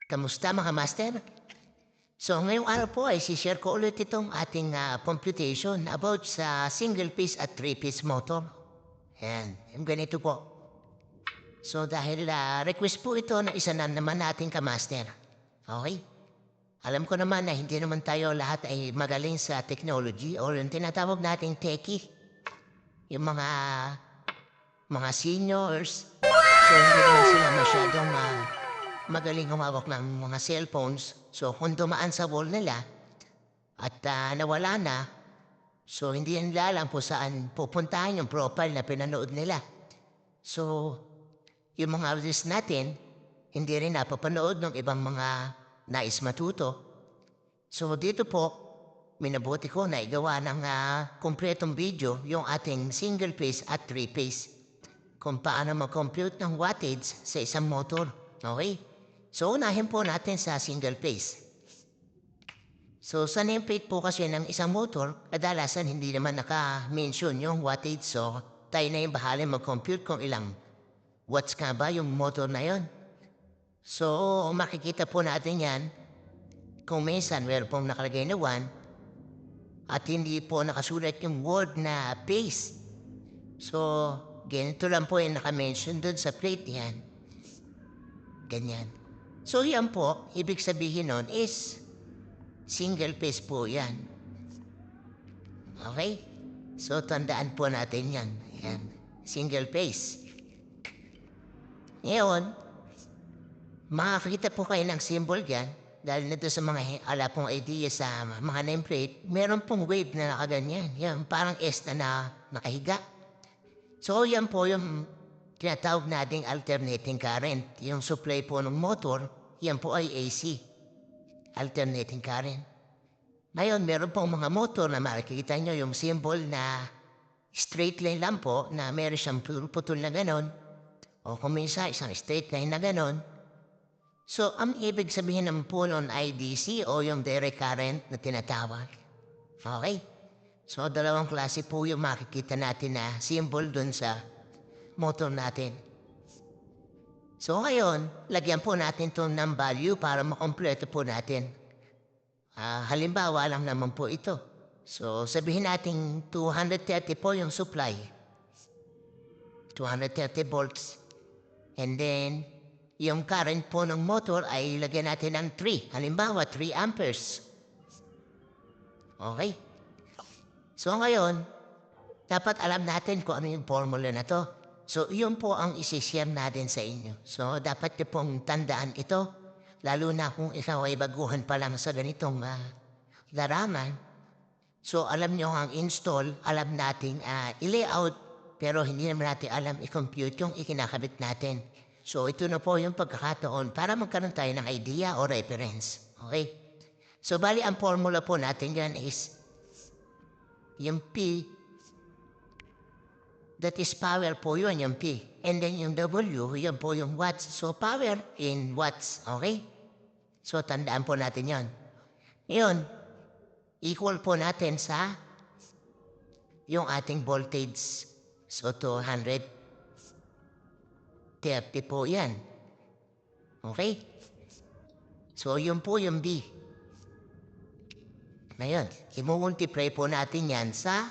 Kamusta mga master? So ngayong araw po ay share ko ulit itong ating computation about sa single piece at three piece motor. Ayan, yung ganito po. So dahil request po ito na isa na naman nating kamaster. Okay? Alam ko naman na hindi naman tayo lahat ay magaling sa technology or yung tinatawag nating techie. Yung mga seniors. So hindi naman sila masyadong magaling humawak ng mga cellphones. So kung dumaan sa wall nila at nawala na, so hindi nila alam kung saan pupuntahan yung profile na pinanood nila. So yung mga artists natin, hindi rin napapanood ng ibang mga nais matuto. So dito po, minabuti ko na igawa ng kumpletong video yung ating single phase at three phase kung paano mag-compute ng wattage sa isang motor. Okay? So, unahin po natin sa single phase. So, sa nameplate po kasi ng isang motor, kadalasan hindi naman naka-mention yung wattage. So, tayo na yung bahala mag-compute kung ilang watts ka ba yung motor na yon. So, makikita po natin yan kung minsan meron pong nakalagay na 1 at hindi po nakasulat yung word na phase. So, ganito lang po yung naka-mention dun sa plate yan. Ganyan. So yan po, ibig sabihin nun is single phase po yan. Okay? So tandaan po natin yan. Yan. Single phase. Ngayon, makakita po kayo ng symbol dyan dahil nito sa mga ala pong idea sa mga nameplate, meron pong wave na nakaganyan. Yan, parang S na nakahiga. So yan po yung tinatawag nating alternating current. Yung supply po ng motor, yan po ay AC. Alternating current. Ngayon, meron pong mga motor na makikita nyo yung symbol na straight line lang po na meron siyang putol na ganon. O kung minsan, isang straight line na ganon. So, ang ibig sabihin ng po nun ay DC o yung direct current na tinatawag. Okay? So, dalawang klase po yung makikita natin na symbol dun sa motor natin. So ngayon, lagyan po natin ito ng value para makompleto po natin. Halimbawa lang naman po ito. So sabihin natin 230 po yung supply. 230 volts. And then, yung current po ng motor ay lagyan natin ng 3. Halimbawa, 3 amperes. Okay? So ngayon, dapat alam natin kung ano yung formula na to. So, yun po ang isi-share natin sa inyo. So, dapat niyo pong tandaan ito, lalo na kung ikaw ay baguhan pa lang sa ganitong laraman. So, alam niyo ang install, alam natin i-layout, pero hindi naman natin alam i-compute yung ikinakabit natin. So, ito na po yung pagkakataon para magkaroon tayo ng idea o reference. Okay? So, bali ang formula po natin yan is yung P, that is power po yun, yung P. And then yung W, yun po yung watts. So power in watts, okay? So tandaan po natin yun. Yun, equal po natin sa yung ating voltage. So 230 po yan. Okay? So yun po yung B. Ngayon, i-multiply po natin yan sa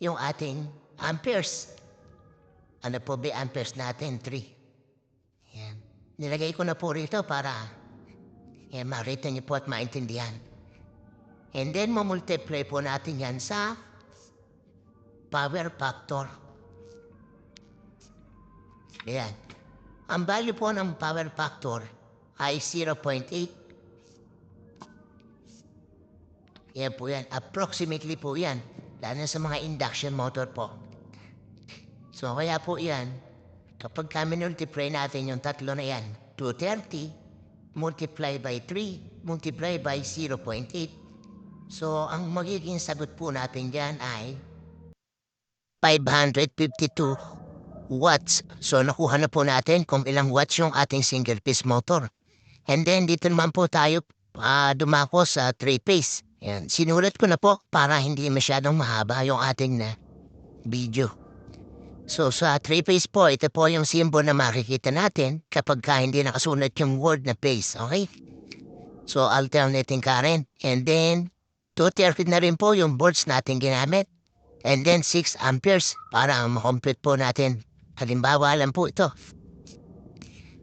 yung ating amperes. Ano po ba amperes natin? 3. Yan. Nilagay ko na po rito para marita niyo po at maintindihan. And then, mamultiply po natin yan sa power factor. Yan. Ang value po ng power factor ay 0.8. Yan po yan. Approximately po yan. Lalo sa mga induction motor po. So kaya po yan, kapag kami multiply natin yung tatlo na yan, 230 multiply by 3 multiply by 0.8. So ang magiging sagot po natin dyan ay 552 watts. So nakuha na po natin kung ilang watts yung ating single phase motor. And then dito naman po tayo dumako sa 3-phase. Yan. Sinulat ko na po para hindi masyadong mahaba yung ating video. So sa three-phase po, ito po yung symbol na makikita natin kapag hindi nakasulat yung word na phase, okay? So alternating current. And then 230 na rin po yung volts natin ginamit. And then 6 amperes para makompute po natin. Halimbawa lang po ito.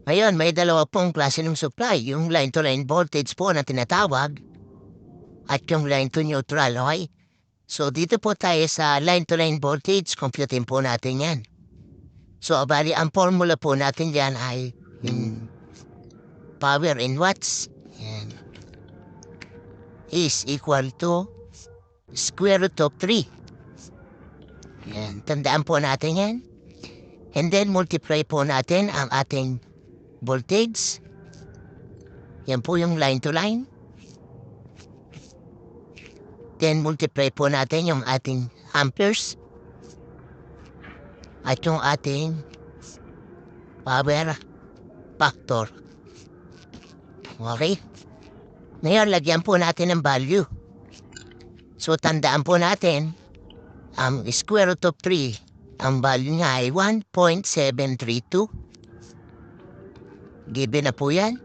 Ngayon, may dalawa pong klase ng supply. Yung line-to-line voltage po na tinatawag at yung line-to-neutral, okay? So dito po tayo sa line-to-line voltage. Computein po natin yan. So bali, ang formula po natin yan ay in power in watts. Yan. Is equal to square root of 3. Yan. Tandaan po natin yan. And then multiply po natin ang ating voltage. Yan po yung line to line. Then multiply po natin yung ating amperes. At yung ating power factor. Okay? Ngayon, lagyan po natin ng value. So tandaan po natin, ang square root of 3, ang value niya ay 1.732. Given na po yan.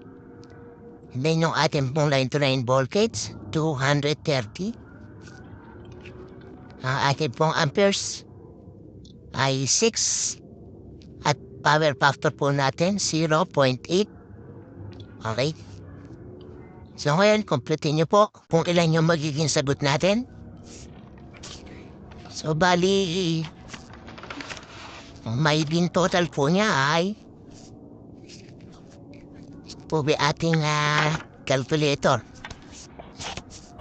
And then yung ating pong line-to-line voltage, 230. Ang ating pong amperes ay 6. At power factor po natin, 0.8. Okay? So ngayon, completein nyo po kung ilan yung magiging sagot natin. So bali, may bin total po niya ay po ba ating calculator.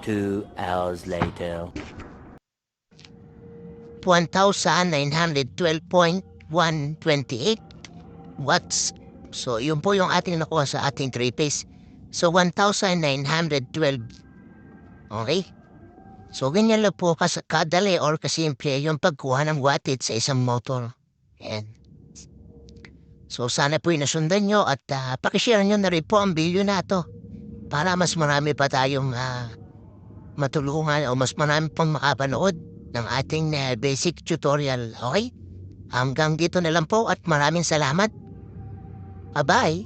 2 hours later. 1,912.128 watts. So yun po yung ating nakuha sa ating 3-phase. So 1,912. Okay? So ganyan lang po kadali or kasimple yung pagkuha ng wattage sa isang motor. Yan. So sana po nasundan nyo at pakishare nyo na rin po ang video na to para mas marami pa tayong matulungan o mas marami pang makapanood ng ating basic tutorial. Okay? Hanggang dito na lang po at maraming salamat. Bye-bye!